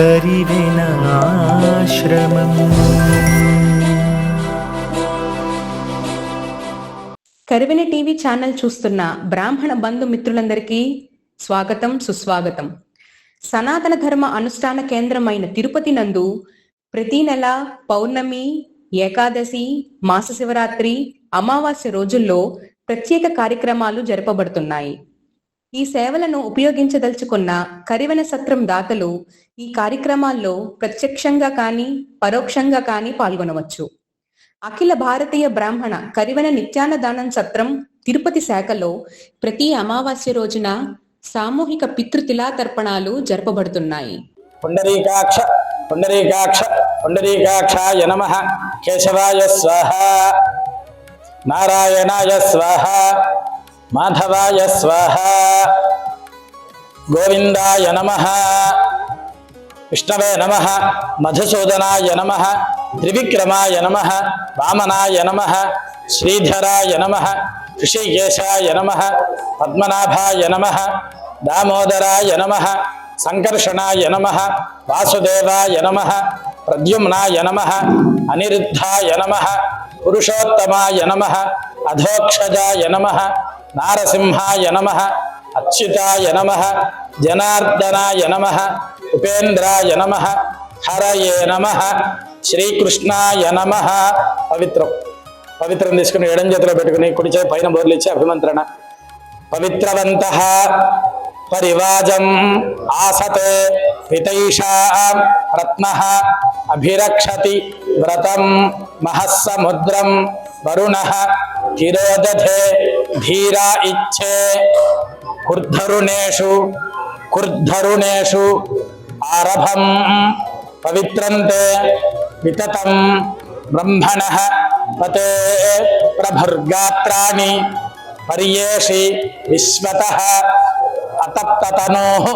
కరివెనాశ్రమం. Karivena TV channel చూస్తున్న బ్రాహ్మణ బంధు మిత్రులందరికీ స్వాగతం, సుస్వాగతం. సనాతన ధర్మ అనుష్ఠాన కేంద్రమైన తిరుపతి నందు ప్రతి నెల పౌర్ణమి, ఏకాదశి, మాస శివరాత్రి, అమావాస్య రోజుల్లో ప్రత్యేక కార్యక్రమాలు జరపబడుతున్నాయి. ఈ సేవలను ఉపయోగించదలుచుకున్న కరివెన సత్రం దాతలు ఈ కార్యక్రమాల్లో ప్రత్యక్షంగా కానీ పరోక్షంగా కానీ పాల్గొనవచ్చు. అఖిల భారతీయ బ్రాహ్మణ కరివెన నిత్యాన్నదానం సత్రం తిరుపతి శాఖలో ప్రతి అమావాస్య రోజున సామూహిక పితృతిలాతర్పణాలు జరపబడుతున్నాయి. పుండరీకాక్ష పుండరీకాక్ష పుండరీకాక్షాయ నమః. కేశవాయ స్వాహ, నారాయణాయ స్వాహ, మాధవాయ స్వాహ, గోవిందాయ నమః, విష్ణవే నమః, మధుసూదనాయ నమః, త్రివిక్రమాయ నమః, వామనాయ నమః, శ్రీధరాయ నమః, ఋషికేశాయ నమః, పద్మనాభాయ నమః, దామోదరాయ నమః, సంకర్షణాయ నమః, వాసుదేవాయ నమః, ప్రద్యుమ్నాయ నమః, అనిరుద్ధాయ నమః, పురుషోత్తమాయ నమః, అధోక్షజాయ నమః, నారసింహాయ నమః, అచ్యుతాయ నమః, జనార్దనాయ నమః, ఉపేంద్రాయ నమః, హరయే నమః, శ్రీకృష్ణాయ నమః. పవిత్రం తీసుకుని ఎడం చేతిలో పెట్టుకుని కుడి చేతి పైన బోర్లిచ్చి అభిమంత్రణ. పవిత్రవంతః పరివాజం ఆసతే పితైషా రత్నః అభిరక్షతి వ్రతం మహస్సముద్రం వరుణః తిరోదధే ధీరా ఇచ్చే కుర్ధరుణేషు ఆరభం పవిత్రంతే వితతం బ్రహ్మణః పతే ప్రభర్గాత్రాణి పర్యేషి విశ్వతః అతప్తతనోః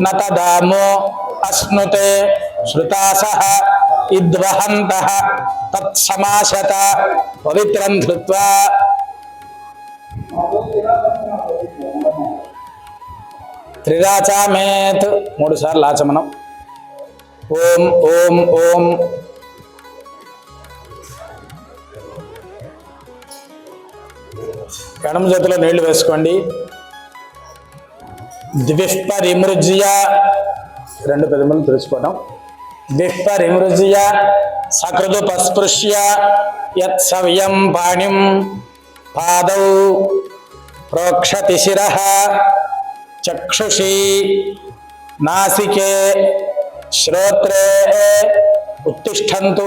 నతదామో అశ్నుతే శ్రుతాసః ఇద్వహంతః తత్సమాశత పవిత్రం ధృత్వా త్రిరాచామేత్ 3 సార్లు ఆచమనం. ఓం ఓం ఓం. ఎడమ చేతిలో నీళ్లు వేసుకోండి. ద్విష్పరిమృజ్య, 2 పెదములు తెరుచుకోవడం. ద్విష్పరిమృజ్య సకృదుపస్పృశ్య యత్సవ్యం పాణిం పాదౌ ప్రోక్షతి శిరః చక్షుషి నాసికే శ్రోత్రే ఉత్తిష్టంతు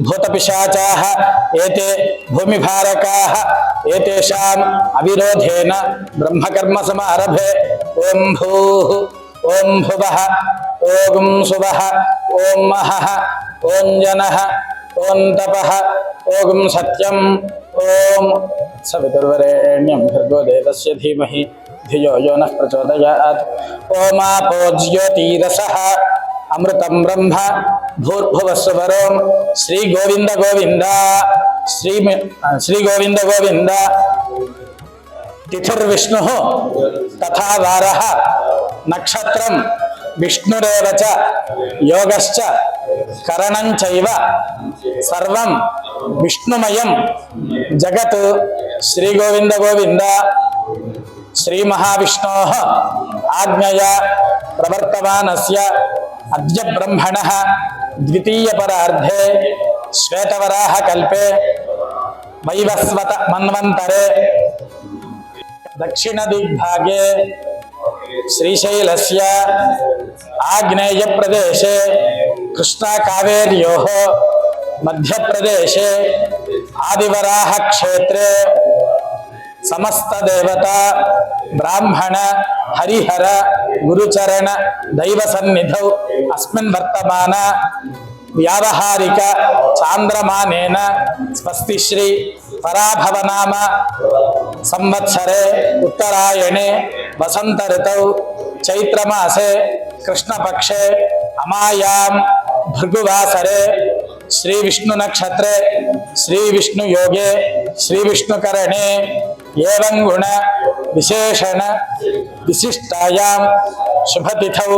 భూతపిశాచాః ఏతే భూమిభారకాః ఏతేషాం అవిరోధేన బ్రహ్మకర్మ సమారభే. ఓం భూః, ఓం భువః, ఓం సువః, ఓం మహః, ఓం జనః, ఓం తపః, ఓం సత్యం, ఓం సవితుర్వరేణ్యం భర్గో దేవస్య ధీమహి ధియో యో నః ప్రచోదయాత్. ఓమాపో జ్యోతిరసః అమృతం బ్రహ్మ భూర్భువస్సువరోం. శ్రీ గోవింద గోవింద, శ్రీ గోవింద గోవింద. తిథిర్విష్ణుః తథా వారః నక్షత్రం విష్ణురేవ చ యోగశ్చ కరణం చైవ సర్వం విష్ణుమయం జగత్. శ్రీ గోవింద గోవింద. శ్రీ మహావిష్ణోః ఆజ్ఞయా ప్రవర్తమానస్య అద్య బ్రహ్మణః ద్వితీయ పరార్ధే శ్వేతవరాహ కల్పే వైవస్వత మన్వంతరే దక్షిణ దిగ్భాగే శ్రీశైలస్య ఆగ్నేయ ప్రదేశే కృష్ణా కావేర్యోః మధ్యప్రదేశే ఆదివరాహ క్షేత్రే సమస్త దేవత బ్రాహ్మణ హరిహర గురుచరణ దైవ సన్నిధౌ అస్మిన్ వర్తమాన వ్యావహారిక చాంద్రమానేన స్వస్తి శ్రీ పరాభవనామ సంవత్సరే ఉత్తరాయణే వసంత ఋతౌ చైత్రమాసే కృష్ణపక్షే అమాయాం భృగువాసరే శ్రీ విష్ణు నక్షత్రే శ్రీ విష్ణు యోగే శ్రీ విష్ణుకరణే ఏవం గుణ విశేషణ విశిష్టాయాం శుభతిథౌ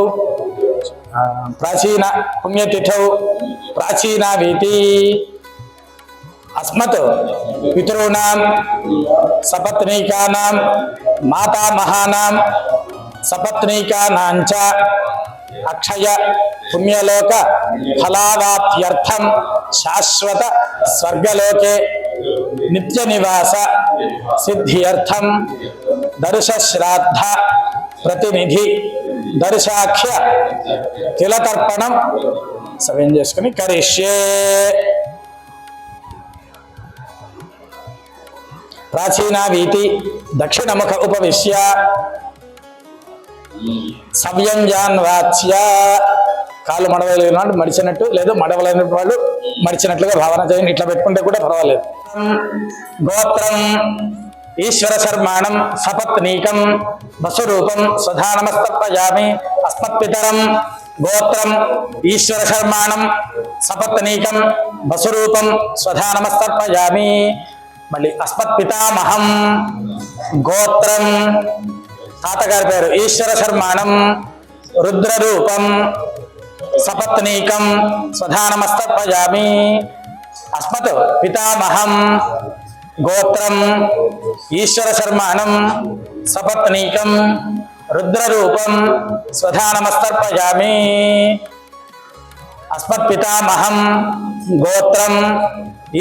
ప్రాచీన పుణ్యతిథౌ ప్రాచీనావీతి అస్మత్ పితॄణాం సపత్నీకానాం మాతామహానాం సపత్నీకానాంచ అక్షయ పుణ్యలోక ఫలావాప్త్యర్థం శాశ్వత స్వర్గలోకే నిత్య నివాస సిద్ధ్యర్థం దర్శ శ్రాద్ధ ప్రతినిధి దర్శాఖ్య తిలతర్పణం సవ్యం చేసుకుని కరిష్యే. ప్రాచీనావీతి దక్షిణముఖ ఉపవిశ్య సవ్యంజాన్వాచ్య కాళ్ళు మడవలేని వాళ్ళు మడిచినట్టు, లేదు మడవలేని వాళ్ళు మడిచినట్లుగా భావన చేయండి. ఇట్లా పెట్టుకుంటే కూడా పర్వాలేదు. గోత్రం ఈశ్వర శర్మాణం సపత్నీకం వసురూపం స్వధానమస్తర్పయామి. అస్మత్పితరం గోత్రం ఈశ్వర శర్మాణం సపత్నీకం వసురూపం స్వధానమస్తర్పయామి. మళ్ళీ అస్మత్పితామహం గోత్రం తాతగారి పేరు ఈశ్వర శర్మాణం రుద్రరూపం సపత్నీకం స్వధానమస్తర్పయామి. అస్మత్ పితామహం గోత్రం ఈశ్వర శర్మాణం సపత్నీకం రుద్రరూపం స్వధానమస్తర్పయామి. అస్మత్ పితామహం గోత్రం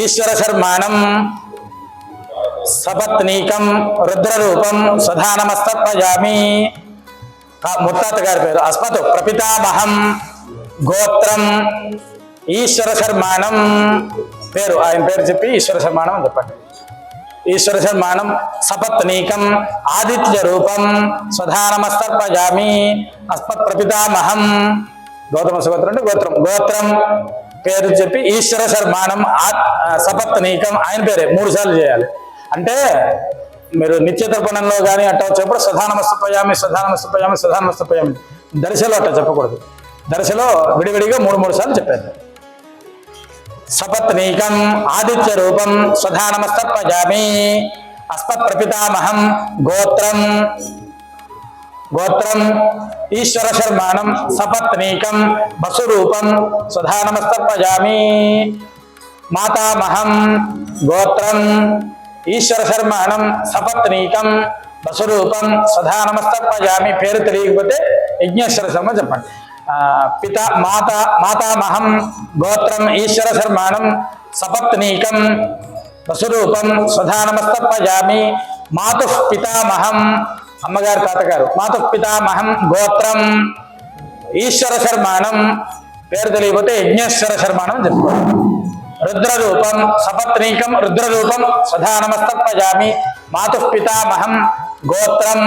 ఈశ్వర శర్మాణం సపత్నీకం రుద్రరూపం స్వధానమస్తర్పయామి. ముత్తాత గారి పేరు అస్మత్ ప్రపితామహం గోత్రం ఈశ్వర శర్మాణం పేరు, ఆయన పేరు చెప్పి ఈశ్వర శర్మాణం అని చెప్పండి. ఈశ్వర శర్మాణం సపత్నీకం ఆదిత్య రూపం స్వధానమస్తర్పయామి. అస్మత్ ప్రపితామహం గౌతమ సుగోత్రం అంటే గోత్రం, గోత్రం పేరు చెప్పి ఈశ్వర శర్మాణం సపత్నీకం ఆయన పేరే 3 సార్లు చేయాలి. అంటే మీరు నిత్యతర్పణంలో కానీ అట్ట వచ్చేప్పుడు స్వధానమస్తర్పయామి స్వధానమస్తర్పయామి స్వధానమస్తర్పయామి, దర్శలో అట్ట చెప్పకూడదు. దర్శలో విడివిడిగా 3 సార్లు చెప్పారు. సపత్నీకం ఆదిత్య రూపం స్వధానమస్తర్పయామి. అస్మత్ ప్రపితామహం గోత్రం గోత్రం ఈశ్వర శర్మాణం సపత్నీకం వసురూపం స్వధానమస్తర్పయామి. మాతామహం గోత్రం ఈశ్వర శర్మాణం సపత్నీకం వసురూపం స్వధానమస్తర్పయామి. పేరు తెలియకపోతే యజ్ఞేశ్వర శర్మ చెప్పండి. మాతామహం గోత్రం ఈశ్వర శర్మాణం సపత్నీకం వసురూపం స్వధానమస్తర్పయామి. మాతుః పితామహం అమ్మగారు తాతగారు మాతుః పితామహం గోత్రం ఈశ్వర శర్మాణం పేరు తెలియకపోతే యజ్ఞేశ్వర శర్మాణం చెప్పుకోవాలి. రుద్రరూపం సపత్నీకం రుద్రరూపం స్వధానమస్తర్పయామి. మాతుః పితామహం గోత్రం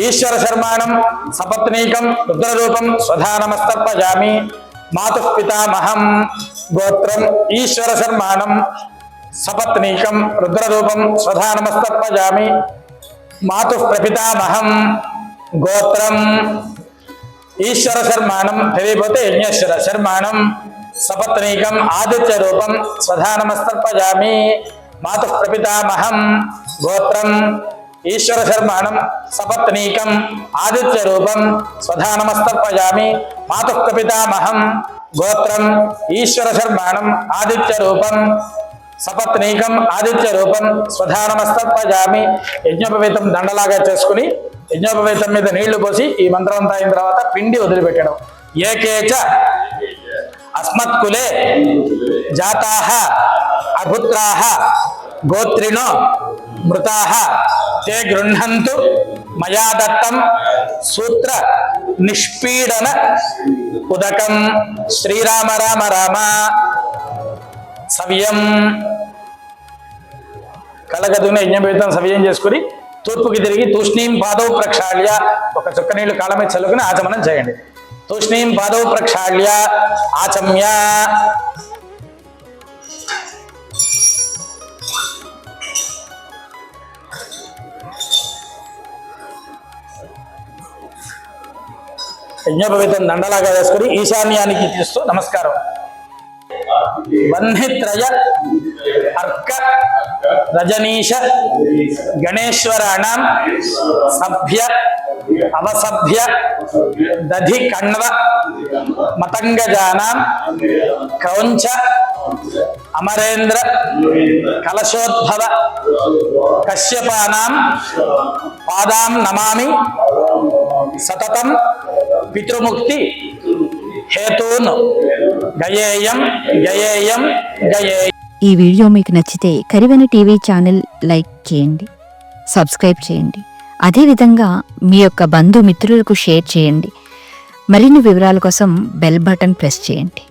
ఈశ్వర శర్మాణం సపత్నీకం రుద్రరూపం స్వధానమస్తర్పయామి. మాతుః పితామహం గోత్రం ఈశ్వర శర్మాణం సపత్నీకం రుద్రరూపం స్వధానమస్తర్పయామి. మాతుః ప్రపితామహం గోత్రం ఈశ్వర శర్మాణం తెలియపోతే యజ్ఞేశ్వర శర్మాణం సపత్నీకం ఆదిత్య రూపం స్వధానమస్తర్పయామి. మాతుః ప్రపితామహం గోత్రం ఈశ్వర శర్మాణం సపత్నీకం ఆదిత్య రూపం స్వధానమస్తర్పయామి. మాతుః ప్రపితామహం గోత్రం ఈశ్వర శర్మాణం ఆదిత్య రూపం సపత్నీకం ఆదిత్య రూపం స్వధానమస్తర్పయామి. యజ్ఞోపవీతం దండలాగా చేసుకుని యజ్ఞోపవీతం మీద నీళ్లు పోసి ఈ మంత్రం అంతా అయిన తర్వాత పిండి వదిలిపెట్టడం. ఏకేచ అస్మత్కులే జాతాః అపుత్రాః గోత్రిణో మృతాః తే గృహ్ణంతు మయా దత్తం సూత్ర నిష్పీడన ఉదకం. శ్రీరామ రామ రామ. సవ్యం కళ్ళగదున యజ్ఞోపవీతం సవ్యం చేసుకుని తూర్పుకి తిరిగి తూష్ణీం పాదౌ ప్రక్షాళ్య ఒక చుక్క నీళ్లు కాళ్ళ మీద చల్లుకుని ఆచమనం చేయండి. తూష్ణీం పాదౌ ప్రక్షాళ్య ఆచమ్య. యజ్ఞోపవీతం దండలాగా వేసుకుని ఈశాన్యానికి తీస్తూ నమస్కారం. వహ్నిత్రయ అర్క రజనీశ గణేశ్వరాణం సభ్య అవసభ్య దధి కణ్వ మతంగజానాం క్రౌంచ అమరేంద్ర కలశోద్భవ కశ్యపానాం పాదాం నమామి సతతం పితృముక్తి హేతూన్ గయేయం గయేయం గయేయం. ఈ వీడియో మీకు నచ్చితే కరివెన టీవీ ఛానల్ లైక్ చేయండి, సబ్స్క్రైబ్ చేయండి. అదేవిధంగా మీ యొక్క బంధుమిత్రులకు షేర్ చేయండి. మరిన్ని వివరాల కోసం బెల్ బటన్ ప్రెస్ చేయండి.